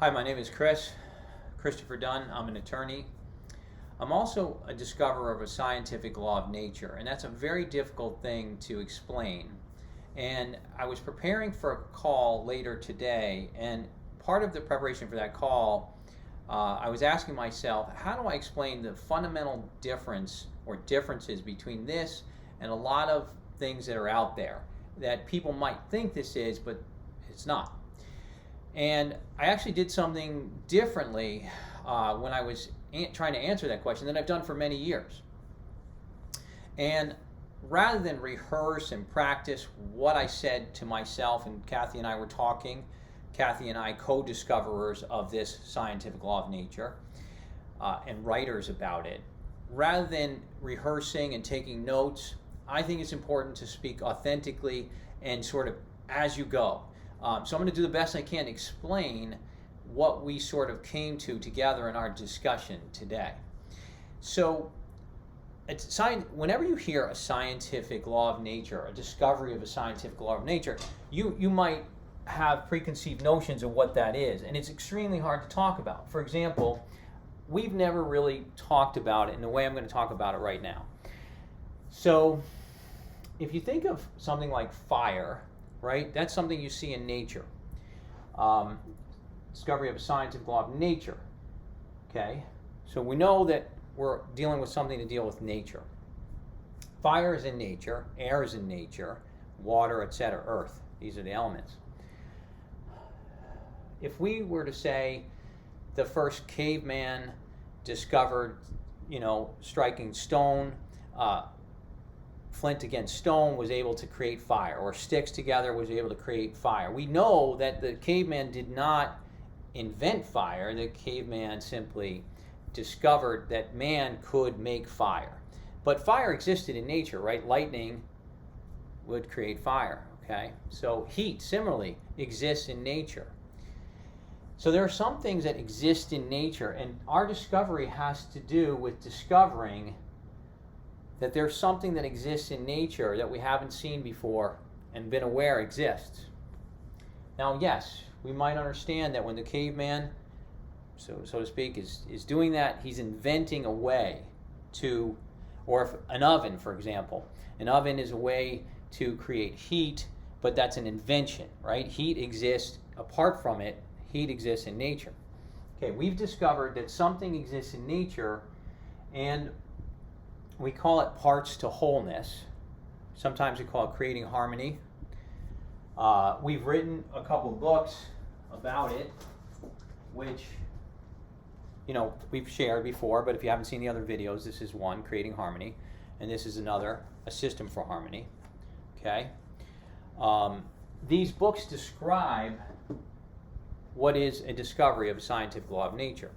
Hi, my name is Christopher Dunn. I'm an attorney. I'm also a discoverer of a scientific law of nature, and that's a very difficult thing to explain. And I was preparing for a call later today, and part of the preparation for that call, I was asking myself, how do I explain the fundamental difference or differences between this and a lot of things that are out there that people might think this is, but it's not. And I actually did something differently when I was trying to answer that question than I've done for many years. And rather than rehearse and practice what I said to myself, and Kathy and I were talking, Kathy and I co-discoverers of this scientific law of nature and writers about it, rather than rehearsing and taking notes, I think it's important to speak authentically and sort of as you go. So I'm going to do the best I can to explain what we sort of came to together in our discussion today. So whenever you hear a scientific law of nature, a discovery of a scientific law of nature, you might have preconceived notions of what that is, and it's extremely hard to talk about. For example, we've never really talked about it in the way I'm going to talk about it right now. So if you think of something like fire, right? That's something you see in nature. Discovery of a scientific law of nature. Okay? So we know that we're dealing with something to deal with nature. Fire is in nature, air is in nature, water, etc., earth. These are the elements. If we were to say the first caveman discovered, striking stone, flint against stone, was able to create fire, or sticks together was able to create fire. We know that the caveman did not invent fire. The caveman simply discovered that man could make fire. But fire existed in nature, right? Lightning would create fire, okay? So heat, similarly, exists in nature. So there are some things that exist in nature, and our discovery has to do with discovering that there's something that exists in nature that we haven't seen before and been aware exists. Now, yes, we might understand that when the caveman, so to speak, is doing that, he's inventing a way to, or if an oven, for example. An oven is a way to create heat, but that's an invention, right? Heat exists apart from it. Heat exists in nature. Okay, we've discovered that something exists in nature, and we call it parts to wholeness. Sometimes we call it creating harmony. We've written a couple of books about it, which we've shared before, but if you haven't seen the other videos, this is one, Creating Harmony, and this is another, A System for Harmony. Okay? These books describe what is a discovery of a scientific law of nature.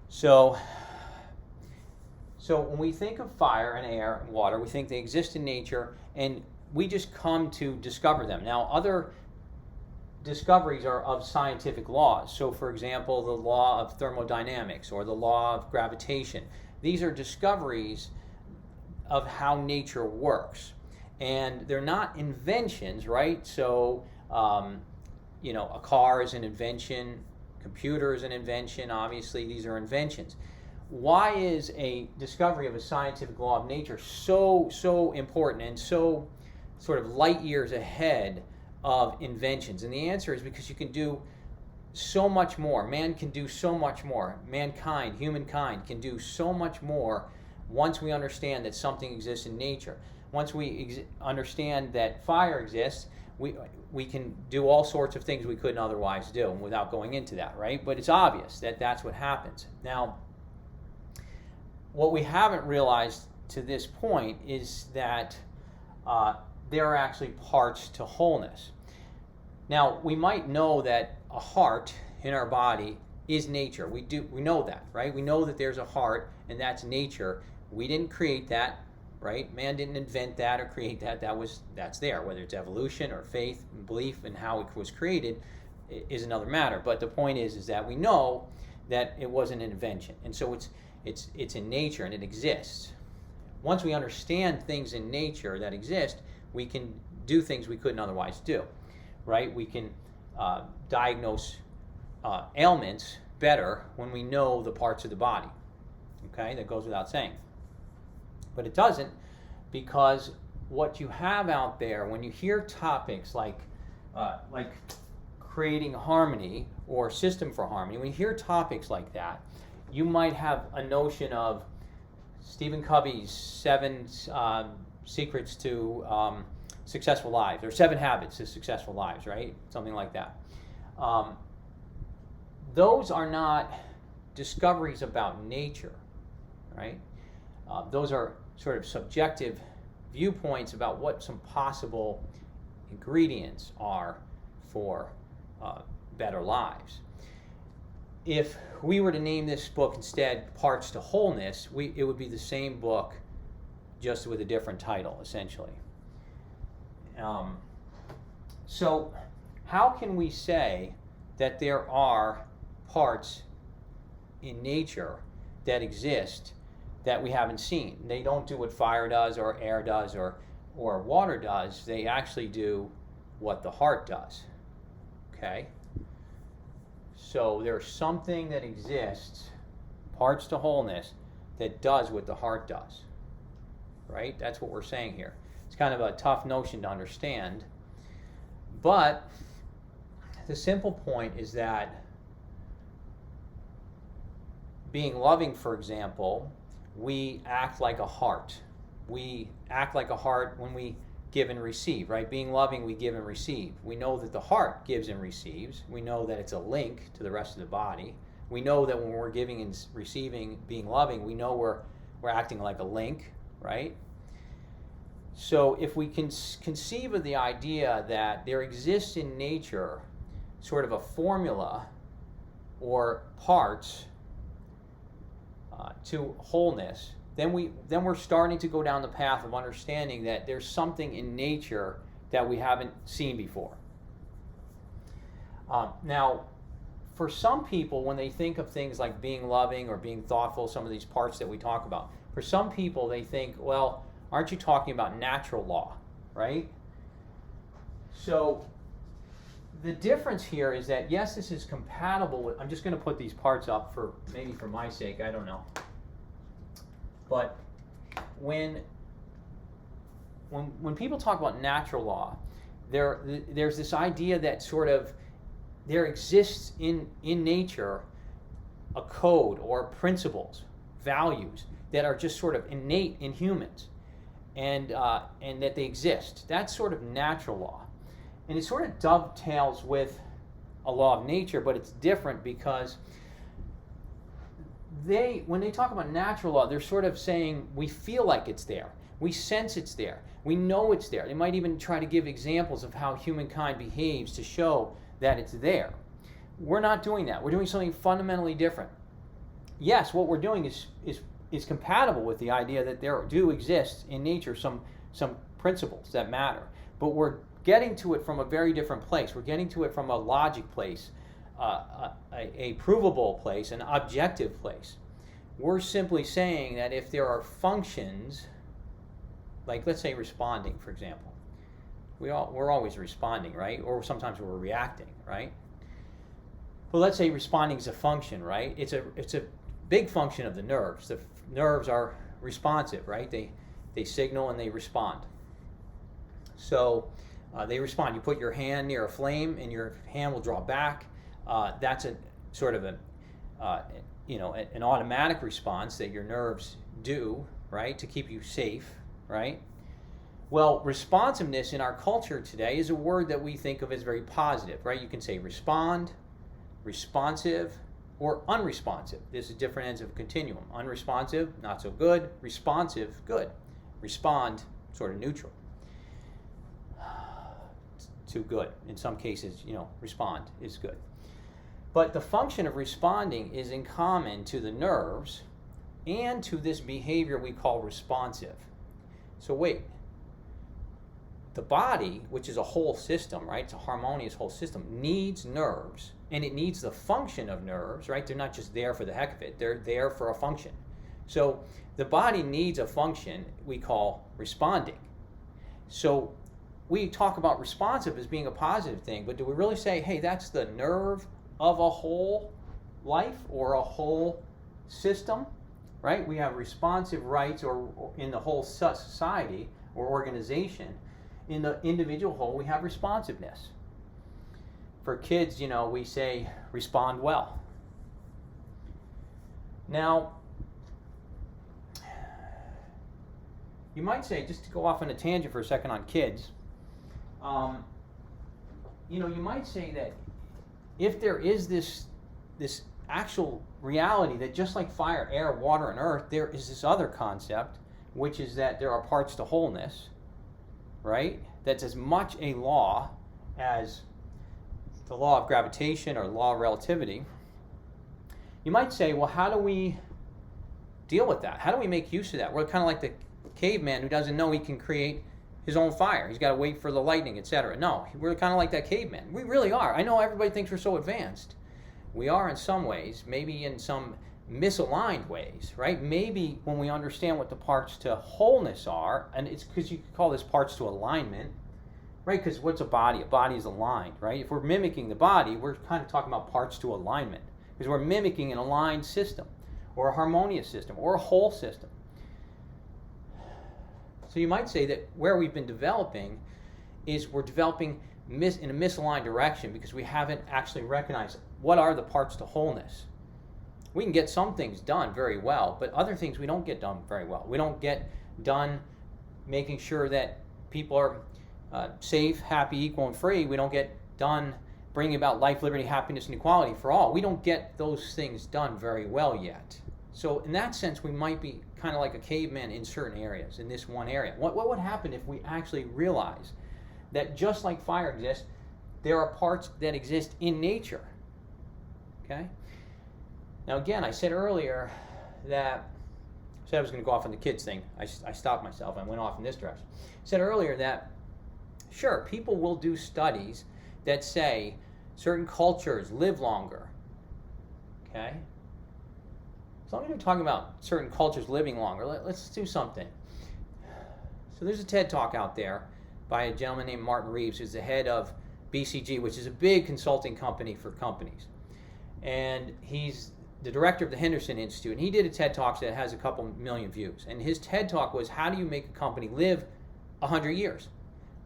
So when we think of fire and air and water, we think they exist in nature, and we just come to discover them. Now, other discoveries are of scientific laws. So, for example, the law of thermodynamics or the law of gravitation. These are discoveries of how nature works. And they're not inventions, right? So, a car is an invention, computer is an invention, obviously these are inventions. Why is a discovery of a scientific law of nature so important and so sort of light years ahead of inventions? And the answer is because you can do so much more. Man can do so much more. Mankind, humankind, can do so much more once we understand that something exists in nature. Once we understand that fire exists, we can do all sorts of things we couldn't otherwise do without going into that, right? But it's obvious that that's what happens. Now, what we haven't realized to this point is that there are actually parts to wholeness. Now, we might know that a heart in our body is nature. We know that, right? We know that there's a heart, and that's nature. We didn't create that, right? Man didn't invent that or create that. That's there. Whether it's evolution or faith and belief and how it was created is another matter. But the point is that we know that it wasn't an invention, and so it's in nature and it exists. Once we understand things in nature that exist, we can do things we couldn't otherwise do, right? We can diagnose ailments better when we know the parts of the body. Okay, that goes without saying. But it doesn't, because what you have out there when you hear topics like creating harmony or system for harmony, when you hear topics like that, you might have a notion of Stephen Covey's 7 secrets to successful lives, or 7 habits to successful lives, right? Something like that. Those are not discoveries about nature, right? Those are sort of subjective viewpoints about what some possible ingredients are for better lives. If we were to name this book instead Parts to Wholeness, it would be the same book, just with a different title, essentially. So how can we say that there are parts in nature that exist that we haven't seen? They don't do what fire does or air does or water does. They actually do what the heart does. Okay? So there's something that exists, parts to wholeness, that does what the heart does. Right? That's what we're saying here. It's kind of a tough notion to understand. But the simple point is that being loving, for example, we act like a heart. We act like a heart when we give and receive, right? Being loving, we give and receive. We know that the heart gives and receives. We know that it's a link to the rest of the body. We know that when we're giving and receiving, being loving, we know we're acting like a link, right? So if we can conceive of the idea that there exists in nature sort of a formula or parts to wholeness, then we're starting to go down the path of understanding that there's something in nature that we haven't seen before. Now, for some people, when they think of things like being loving or being thoughtful, some of these parts that we talk about, for some people they think, well, aren't you talking about natural law, right? So the difference here is that, yes, this is compatible with, I'm just going to put these parts up for maybe for my sake, I don't know. But when people talk about natural law, there's this idea that sort of there exists in nature a code or principles, values that are just sort of innate in humans, and that they exist. That's sort of natural law. And it sort of dovetails with a law of nature, but it's different because when they talk about natural law, they're sort of saying we feel like it's there. We sense it's there. We know it's there. They might even try to give examples of how humankind behaves to show that it's there. We're not doing that. We're doing something fundamentally different. Yes, what we're doing is compatible with the idea that there do exist in nature some principles that matter. But we're getting to it from a very different place. We're getting to it from a logic place, a provable place, an objective place. We're simply saying that if there are functions, like let's say responding, for example, we're always responding, right? Or sometimes we're reacting, right? Well, let's say responding is a function, right? It's a big function of the nerves. The nerves are responsive, right? They signal and they respond. So they respond. You put your hand near a flame and your hand will draw back. That's a sort of an automatic response that your nerves do, right, to keep you safe, right? Well, responsiveness in our culture today is a word that we think of as very positive, right? You can say respond, responsive, or unresponsive. This is different ends of a continuum. Unresponsive, not so good. Responsive, good. Respond, sort of neutral. Too good. In some cases, respond is good. But the function of responding is in common to the nerves and to this behavior we call responsive. So wait, the body, which is a whole system, right? It's a harmonious whole system, needs nerves, and it needs the function of nerves, right? They're not just there for the heck of it. They're there for a function. So the body needs a function we call responding. So we talk about responsive as being a positive thing, but do we really say, hey, that's the nerve of a whole life or a whole system, right? We have responsive rights or in the whole society or organization. In the individual whole, we have responsiveness. For kids, we say respond well. Now, you might say, just to go off on a tangent for a second on kids, you might say that if there is this actual reality that just like fire, air, water, and earth, there is this other concept, which is that there are parts to wholeness, right? That's as much a law as the law of gravitation or law of relativity. You might say, well, how do we deal with that? How do we make use of that? We're kind of like the caveman who doesn't know he can create his own fire. He's got to wait for the lightning, etc. No, we're kind of like that caveman. We really are. I know everybody thinks we're so advanced. We are in some ways, maybe in some misaligned ways, right? Maybe when we understand what the parts to wholeness are, and it's because you could call this parts to alignment, right? Because what's a body? A body is aligned, right? If we're mimicking the body, we're kind of talking about parts to alignment because we're mimicking an aligned system or a harmonious system or a whole system. So you might say that where we've been developing is we're developing in a misaligned direction because we haven't actually recognized what are the parts to wholeness. We can get some things done very well, but other things we don't get done very well. We don't get done making sure that people are safe, happy, equal, and free. We don't get done bringing about life, liberty, happiness, and equality for all. We don't get those things done very well yet. So in that sense, we might be kind of like a caveman in certain areas, in this one area. What would happen if we actually realize that just like fire exists, there are parts that exist in nature? Okay? Now again, I said earlier that, I said I was going to go off on the kids thing. I stopped myself and went off in this direction. I said earlier that, sure, people will do studies that say certain cultures live longer. Okay? As long as you're talking about certain cultures living longer, let's do something. So there's a TED Talk out there by a gentleman named Martin Reeves, who's the head of BCG, which is a big consulting company for companies. And he's the director of the Henderson Institute. And he did a TED Talk that has a couple million views. And his TED Talk was, how do you make a company live 100 years?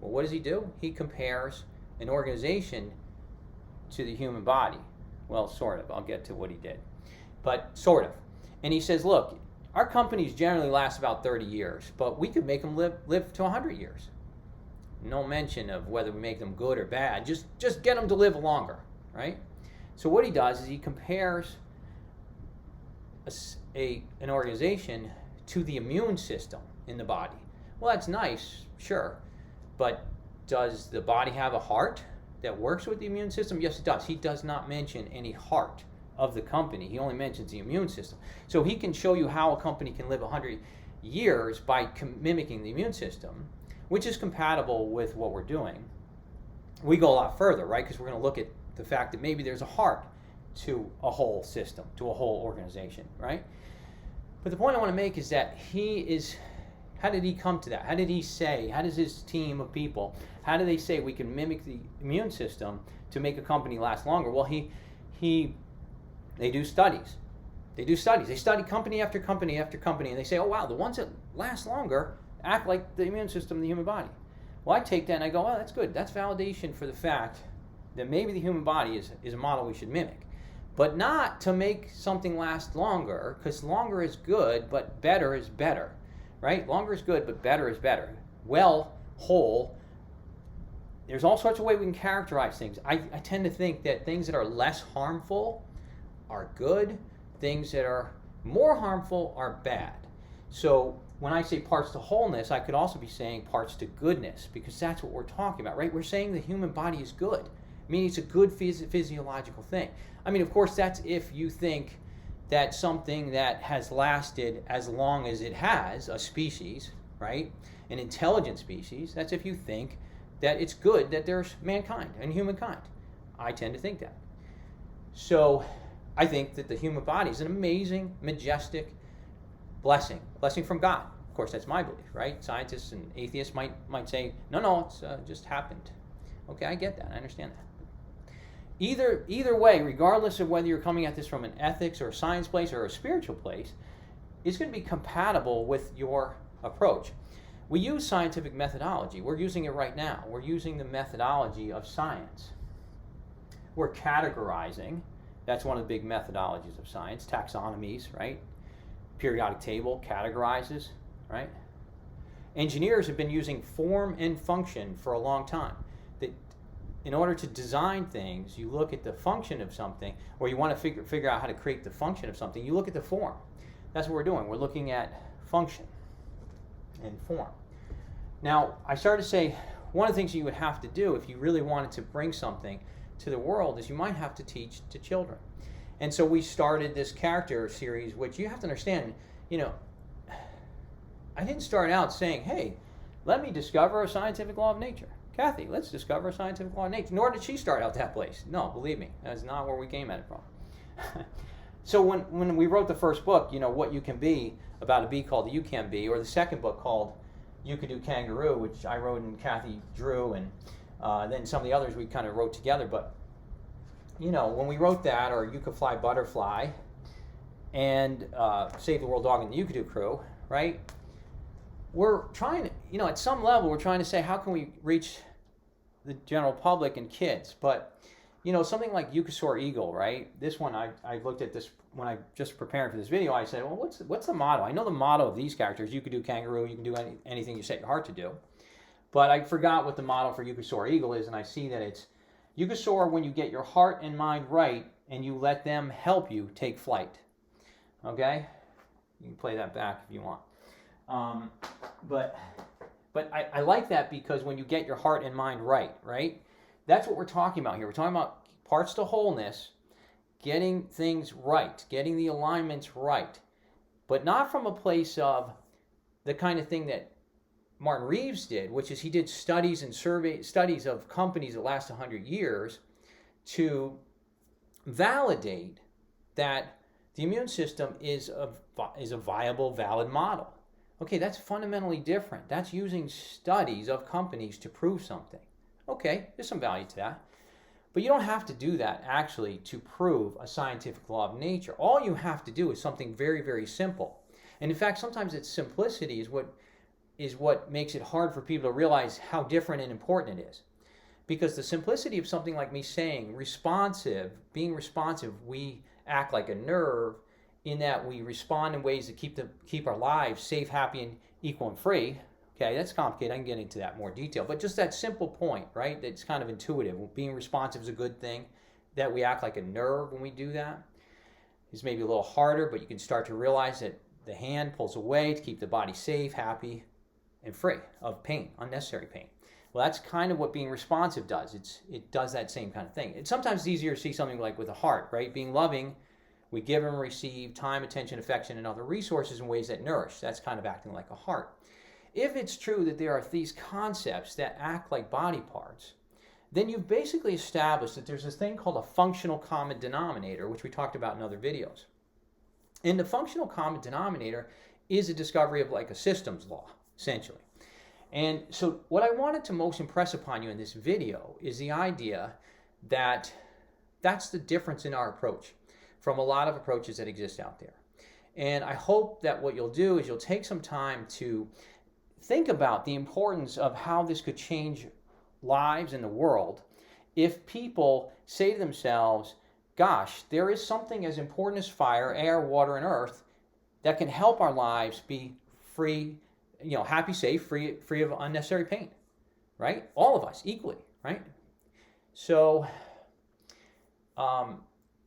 Well, what does he do? He compares an organization to the human body. Well, sort of. I'll get to what he did. But sort of. And he says, look, our companies generally last about 30 years, but we could make them live to 100 years. No mention of whether we make them good or bad. Just get them to live longer, right? So what he does is he compares an organization to the immune system in the body. Well, that's nice, sure, but does the body have a heart that works with the immune system? Yes, it does. He does not mention any heart of the company. He only mentions the immune system. So he can show you how a company can live 100 years by mimicking the immune system, which is compatible with what we're doing. We go a lot further, right? Because we're going to look at the fact that maybe there's a heart to a whole system, to a whole organization, right? But the point I want to make is that how did he come to that? How did he say, how does his team of people, how do they say we can mimic the immune system to make a company last longer? Well, they do studies. They study company after company after company, and they say, oh, wow, the ones that last longer act like the immune system of the human body. Well, I take that and I go, oh, that's good. That's validation for the fact that maybe the human body is a model we should mimic. But not to make something last longer, because longer is good, but better is better, right? Longer is good, but better is better. Well, whole. There's all sorts of ways we can characterize things. I tend to think that things that are less harmful are good. Things that are more harmful are bad. So when I say parts to wholeness, I could also be saying parts to goodness, because that's what we're talking about, right? We're saying the human body is good, meaning it's a good physiological thing. I mean, of course, that's if you think that something that has lasted as long as it has, a species, right? An intelligent species, that's if you think that it's good that there's mankind and humankind. I tend to think that. So I think that the human body is an amazing, majestic blessing from God. course, that's my belief, right? Scientists and atheists might say, no, it's just happened. Okay, I get that. I understand that. Either way, regardless of whether you're coming at this from an ethics or a science place or a spiritual place, it's going to be compatible with your approach. We use scientific methodology. We're using it right now. We're using the methodology of science. We're categorizing. That's one of the big methodologies of science. Taxonomies, right? Periodic table categorizes, right? Engineers have been using form and function for a long time. That in order to design things, you look at the function of something, or you want to figure out how to create the function of something, you look at the form. That's what we're doing. We're looking at function and form. Now, I started to say, one of the things you would have to do if you really wanted to bring something to the world is you might have to teach to children. And so we started this character series, which you have to understand, I didn't start out saying, hey, let me discover a scientific law of nature. Kathy, let's discover a scientific law of nature. Nor did she start out that place. No, believe me, that's not where we came at it from. So when we wrote the first book, What You Can Be, about a bee called the You Can Be, or the second book called You Can Do Kangaroo, which I wrote and Kathy drew, and then some of the others we kind of wrote together. But, when we wrote that, or You Could Fly Butterfly, and Save the World Dog and the You Could Do Crew, right? We're trying to, at some level, we're trying to say, how can we reach the general public and kids? But, something like Yucca Eagle, right? This one, I looked at this when I just preparing for this video. I said, well, what's the motto? I know the motto of these characters. You could do kangaroo. You can do anything you set your heart to do. But I forgot what the motto for Yucca Eagle is, and I see that it's, you can soar when you get your heart and mind right, and you let them help you take flight. Okay? You can play that back if you want. But I like that because when you get your heart and mind right? That's what we're talking about here. We're talking about parts to wholeness, getting things right, getting the alignments right, but not from a place of the kind of thing that Martin Reeves did, which is he did studies and studies of companies that last 100 years to validate that the immune system is a viable, valid model. Okay, that's fundamentally different. That's using studies of companies to prove something. Okay, there's some value to that. But you don't have to do that actually to prove a scientific law of nature. All you have to do is something very, very simple. And in fact, sometimes its simplicity is what makes it hard for people to realize how different and important it is. Because the simplicity of something like me saying being responsive, we act like a nerve in that we respond in ways that keep our lives safe, happy, and equal and free. Okay, that's complicated. I can get into that in more detail. But just that simple point, right, that's kind of intuitive. Being responsive is a good thing. That we act like a nerve when we do that is maybe a little harder, but you can start to realize that the hand pulls away to keep the body safe, happy, and free of pain, unnecessary pain. Well, that's kind of what being responsive does. It does that same kind of thing. It's sometimes easier to see something like with a heart, right? Being loving, we give and receive time, attention, affection, and other resources in ways that nourish. That's kind of acting like a heart. If it's true that there are these concepts that act like body parts, then you've basically established that there's this thing called a functional common denominator, which we talked about in other videos. And the functional common denominator is a discovery of like a systems law, essentially. And so what I wanted to most impress upon you in this video is the idea that that's the difference in our approach from a lot of approaches that exist out there. And I hope that what you'll do is you'll take some time to think about the importance of how this could change lives in the world if people say to themselves, gosh, there is something as important as fire, air, water, and earth that can help our lives be free, happy, safe, free of unnecessary pain, right? All of us equally, right? So,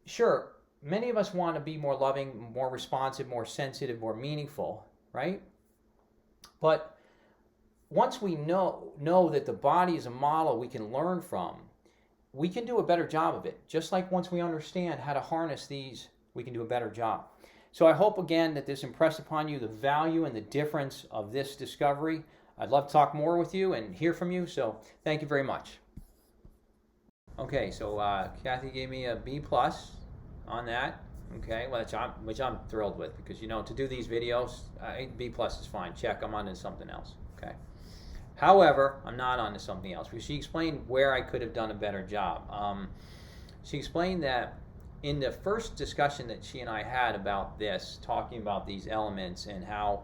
sure, many of us want to be more loving, more responsive, more sensitive, more meaningful, right? But once we know that the body is a model we can learn from, we can do a better job of it. Just like once we understand how to harness these, we can do a better job. So I hope again that this impressed upon you the value and the difference of this discovery. I'd love to talk more with you and hear from you, so thank you very much. Okay, so Kathy gave me a B+ on that. Okay, which I'm thrilled with, because to do these videos, B plus is fine. Check, I'm on to something else. Okay. However, I'm not on to something else, because she explained where I could have done a better job. She explained that in the first discussion that she and I had about this, talking about these elements and how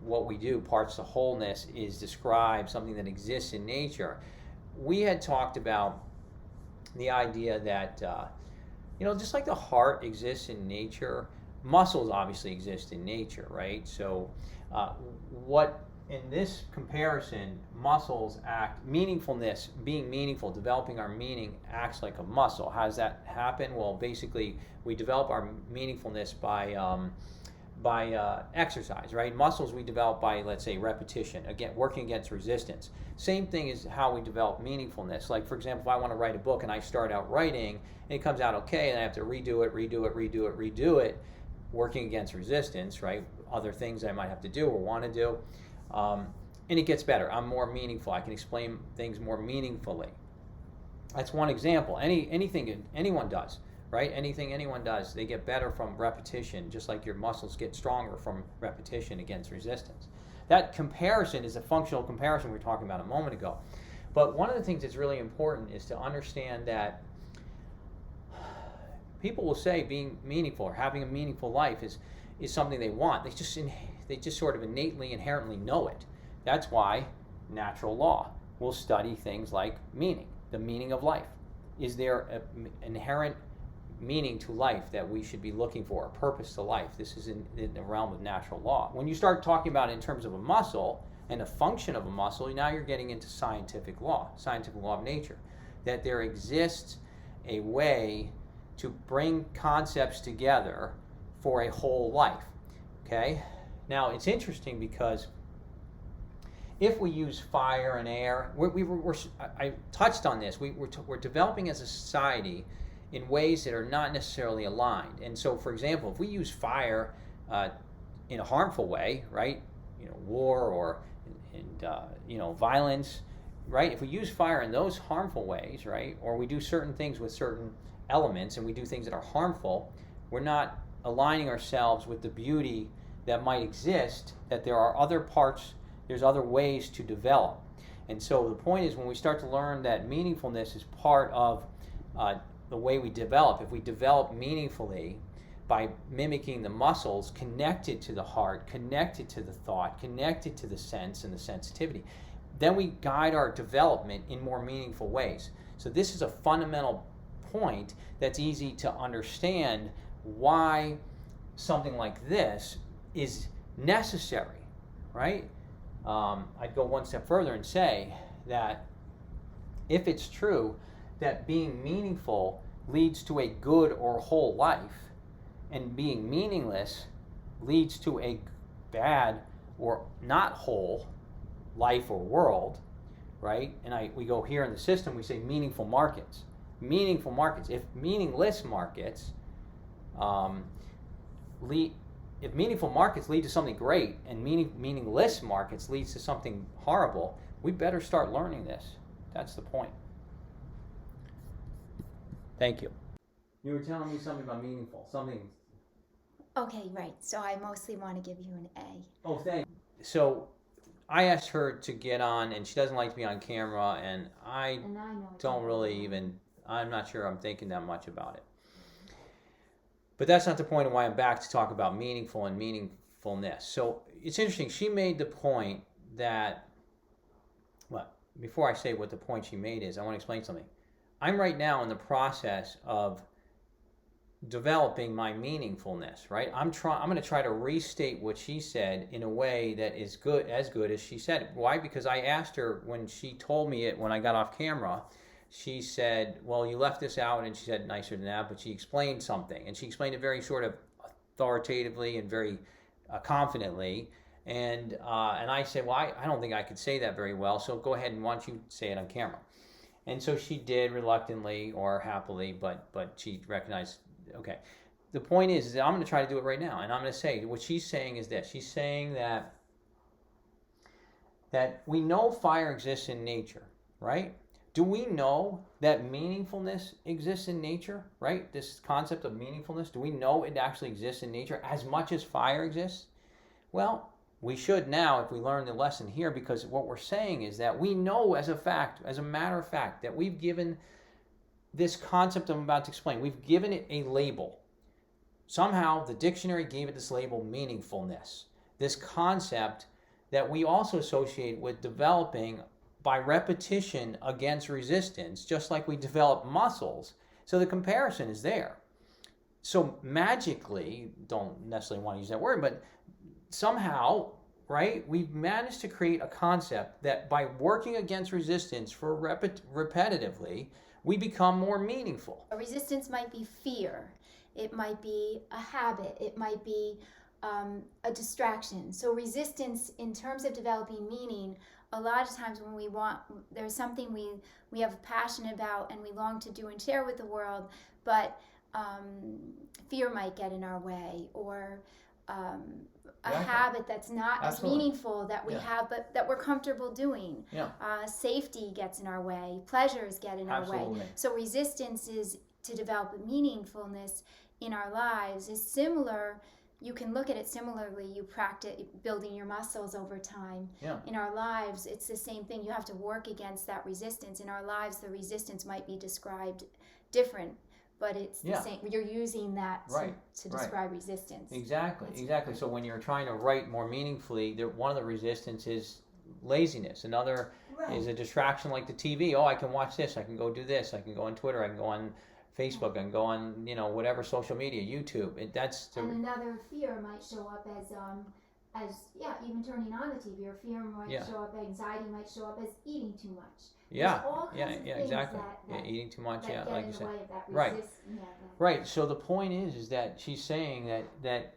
what we do, parts of wholeness, is describe something that exists in nature, we had talked about the idea that just like the heart exists in nature, muscles obviously exist in nature, right? So what in this comparison, muscles act, meaningfulness, being meaningful, developing our meaning, acts like a muscle. How does that happen? Well, basically we develop our meaningfulness by exercise, right? Muscles we develop by, let's say, repetition, again, working against resistance. Same thing is how we develop meaningfulness. Like, for example, if I want to write a book and I start out writing and it comes out okay, and I have to redo it, working against resistance, right? Other things I might have to do or want to do, and it gets better. I'm more meaningful. I can explain things more meaningfully. That's one example. Anything anyone does, right? Anything anyone does, they get better from repetition, just like your muscles get stronger from repetition against resistance. That comparison is a functional comparison we were talking about a moment ago. But one of the things that's really important is to understand that people will say being meaningful or having a meaningful life is something they want. They just sort of innately, inherently know it. That's why natural law will study things like meaning, the meaning of life. Is there an inherent meaning to life that we should be looking for, a purpose to life? This is in the realm of natural law. When you start talking about it in terms of a muscle and a function of a muscle, now you're getting into scientific law of nature, that there exists a way to bring concepts together for a whole life. Okay? Now, it's interesting because if we use fire and air, I touched on this, we're developing as a society in ways that are not necessarily aligned. And so, for example, if we use fire in a harmful way, right? War and violence, right? If we use fire in those harmful ways, right? Or we do certain things with certain elements and we do things that are harmful, we're not aligning ourselves with the beauty that might exist, that there are other parts, there's other ways to develop. And so the point is, when we start to learn that meaningfulness is part of the way we develop, if we develop meaningfully by mimicking the muscles connected to the heart, connected to the thought, connected to the sense and the sensitivity, then we guide our development in more meaningful ways. So this is a fundamental point that's easy to understand why something like this is necessary, right? I'd go one step further and say that if it's true that being meaningful leads to a good or whole life, and being meaningless leads to a bad or not whole life or world, right? And we go here in the system, we say meaningful markets. Meaningful markets. If meaningless markets if meaningful markets lead to something great and meaningless markets leads to something horrible, we better start learning this. That's the point. Thank you. You were telling me something about meaningful. Okay, right. So I mostly want to give you an A. Oh, thank you. So I asked her to get on, and she doesn't like to be on camera, and I don't really even, I'm not sure I'm thinking that much about it. But that's not the point of why I'm back to talk about meaningful and meaningfulness. So it's interesting. She made the point that, before I say what the point she made is, I want to explain something. I'm right now in the process of developing my meaningfulness, right? I'm going to try to restate what she said in a way that is as good as she said it. Why? Because I asked her when she told me it when I got off camera. She said, well, you left this out, and she said nicer than that, but she explained something, and she explained it very sort of authoritatively and very confidently, and I said, well, I don't think I could say that very well, so go ahead and why don't you say it on camera. And so she did, reluctantly or happily, but she recognized, okay. The point is that I'm going to try to do it right now, and I'm going to say, what she's saying is this. She's saying that we know fire exists in nature, right? Do we know that meaningfulness exists in nature, right? This concept of meaningfulness, do we know it actually exists in nature as much as fire exists? Well, we should now if we learn the lesson here, because what we're saying is that we know as a fact, as a matter of fact, that we've given this concept I'm about to explain, we've given it a label. Somehow the dictionary gave it this label, meaningfulness. This concept that we also associate with developing by repetition against resistance, just like we develop muscles. So the comparison is there. So magically, don't necessarily want to use that word, but somehow, right, we've managed to create a concept that by working against resistance for repetitively, we become more meaningful. A resistance might be fear. It might be a habit. It might be a distraction. So resistance, in terms of developing meaning, a lot of times when there's something we have a passion about and we long to do and share with the world, but fear might get in our way, or a habit that's not as meaningful that we have, but that we're comfortable doing. Safety gets in our way. Pleasures get in our way. So resistance is to develop meaningfulness in our lives is similar. You can look at it similarly. You practice building your muscles over time. In our lives, it's the same thing. You have to work against that resistance. In our lives, the resistance might be described different, but it's the same. You're using that to describe resistance. Exactly. So when you're trying to write more meaningfully, one of the resistance is laziness. Another is a distraction like the TV. Oh, I can watch this. I can go do this. I can go on Twitter. I can go on Facebook and go on, whatever social media, YouTube. And another fear might show up as even turning on the TV, or fear might show up, anxiety might show up as eating too much. Exactly. Eating too much, like you said. Right. So the point is that she's saying that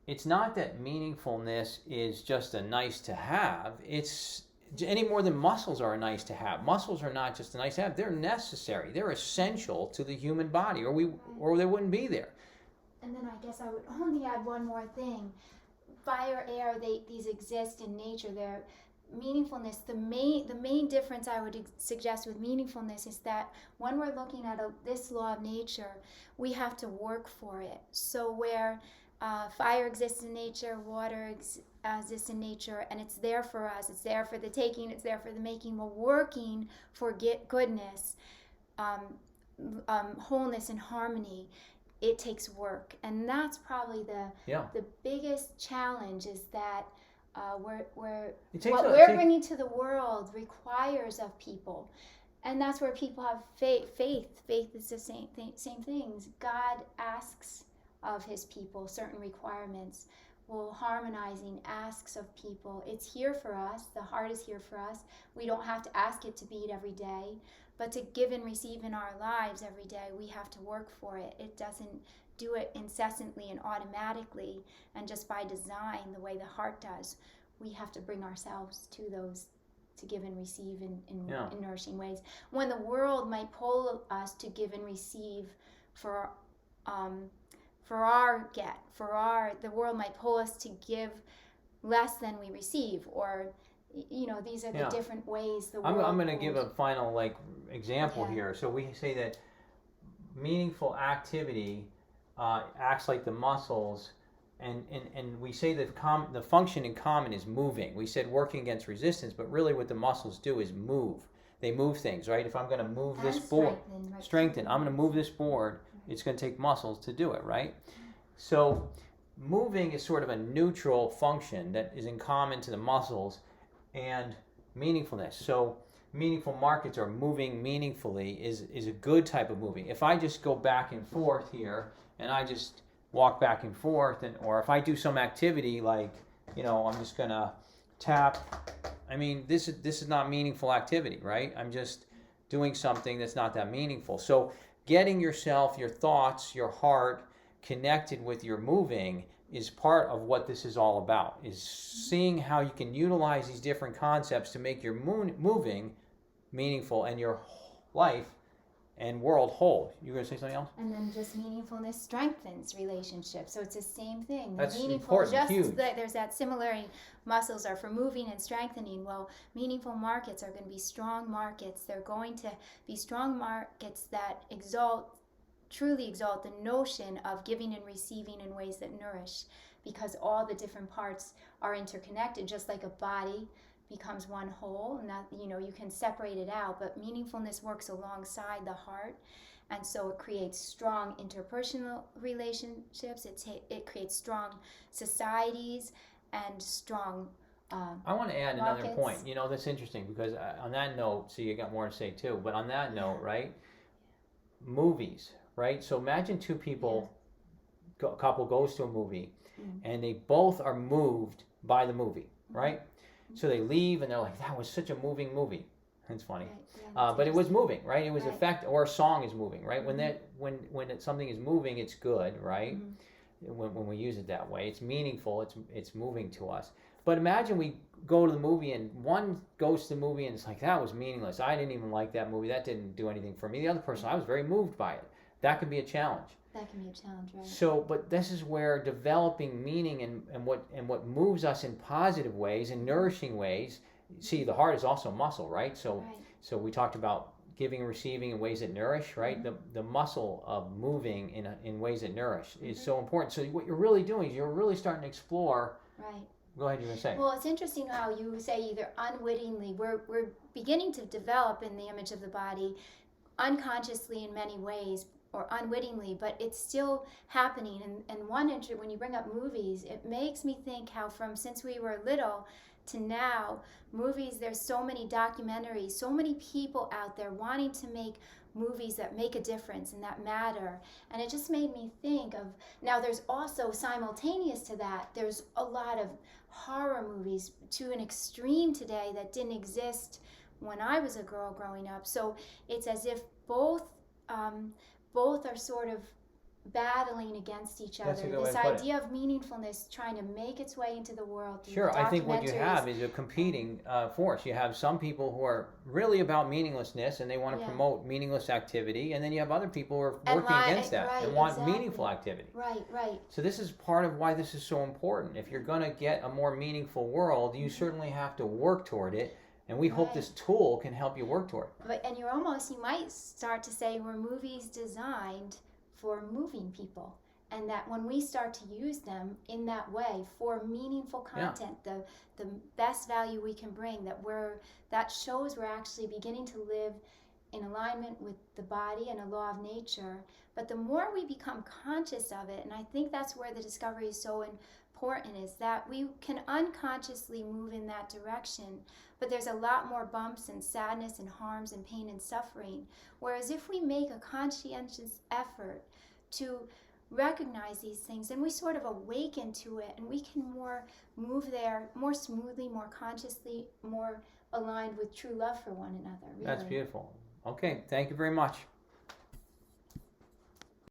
it's not that meaningfulness is just a nice to have. It's any more than muscles are nice to have. Muscles are not just a nice to have. They're necessary. They're essential to the human body, or they wouldn't be there. And then I guess I would only add one more thing. Fire, air, these exist in nature. They're meaningfulness. The main difference I would suggest with meaningfulness is that when we're looking at this law of nature, we have to work for it. So where fire exists in nature, water exists in nature, and it's there for us. It's there for the taking. It's there for the making. We're working for goodness, wholeness, and harmony. It takes work, and that's probably the biggest challenge. Is that what we're bringing to the world requires of people, and that's where people have faith. Faith is the same things. God asks of his people certain requirements. Well, harmonizing asks of people. It's here for us. The heart is here for us. We don't have to ask it to beat every day, but to give and receive in our lives every day, we have to work for it. It doesn't do it incessantly and automatically and just by design the way the heart does. We have to bring ourselves to those, to give and receive in nourishing ways. When the world might pull us to give and receive the world might pull us to give less than we receive, or these are the different ways the world. I'm going to give a final example here. So we say that meaningful activity acts like the muscles, and we say that the function in common is moving. We said working against resistance, but really what the muscles do is move. They move things, right? If I'm going to move this board, strengthen. I'm going to move this board. It's going to take muscles to do it, right? So moving is sort of a neutral function that is in common to the muscles and meaningfulness. So meaningful markets, or moving meaningfully, is a good type of moving. If I just go back and forth here and I just walk back and forth, or if I do some activity like, I'm just going to tap. I mean, this is not meaningful activity, right? I'm just doing something that's not that meaningful. So getting yourself, your thoughts, your heart connected with your moving is part of what this is all about, is seeing how you can utilize these different concepts to make your moving meaningful and your life and world whole. You going to say something else? And then just meaningfulness strengthens relationships. So it's the same thing. That's meaningful, important, just huge. there's that similarity. Muscles are for moving and strengthening. Well, meaningful markets are going to be strong markets. They're going to be strong markets that truly exalt the notion of giving and receiving in ways that nourish, because all the different parts are interconnected, just like a body becomes one whole. Not, you can separate it out, but meaningfulness works alongside the heart, and so it creates strong interpersonal relationships. It creates strong societies and strong I want to add another markets. point. That's interesting because on that note, so you got more to say too, but on that note, right? Movies, right? So imagine two people, a couple goes to a movie, and they both are moved by the movie, right? So they leave and they're like, that was such a moving movie. It's funny, but it was moving, right? It was effect, or a song is moving, right? When something is moving, it's good, right? When we use it that way, it's meaningful. It's moving to us. But imagine we go to the movie and one goes to the movie and it's like, that was meaningless. I didn't even like that movie. That didn't do anything for me. The other person, I was very moved by it. That could be a challenge. That can be a challenge, right? So, but this is where developing meaning and what moves us in positive ways and nourishing ways. See, the heart is also muscle, right? So we talked about giving and receiving in ways that nourish, right? The muscle of moving in ways that nourish is so important. So what you're really doing is you're really starting to explore. Right. Go ahead, you were saying. Well, it's interesting how you say either unwittingly, we're beginning to develop in the image of the body unconsciously in many ways, or unwittingly, but it's still happening. And when you bring up movies, it makes me think how since we were little to now, movies, there's so many documentaries, so many people out there wanting to make movies that make a difference and that matter. And it just made me think of, now there's also simultaneous to that, there's a lot of horror movies to an extreme today that didn't exist when I was a girl growing up. So it's as if both are sort of battling against each other. This idea of meaningfulness trying to make its way into the world. Sure, I think what you have is a competing force. You have some people who are really about meaninglessness and they want to promote meaningless activity, and then you have other people who are working against that and want meaningful activity. Right. So this is part of why this is so important. If you're going to get a more meaningful world, you certainly have to work toward it. And we hope this tool can help you work toward it. And you might start to say, were movies designed for moving people? And that when we start to use them in that way for meaningful content, the best value we can bring, that shows we're actually beginning to live in alignment with the body and a law of nature. But the more we become conscious of it, and I think that's where the discovery is so important, is that we can unconsciously move in that direction, but there's a lot more bumps and sadness and harms and pain and suffering. Whereas if we make a conscientious effort to recognize these things, then we sort of awaken to it, and we can move there more smoothly, more consciously, more aligned with true love for one another. Really. That's beautiful. Okay, thank you very much.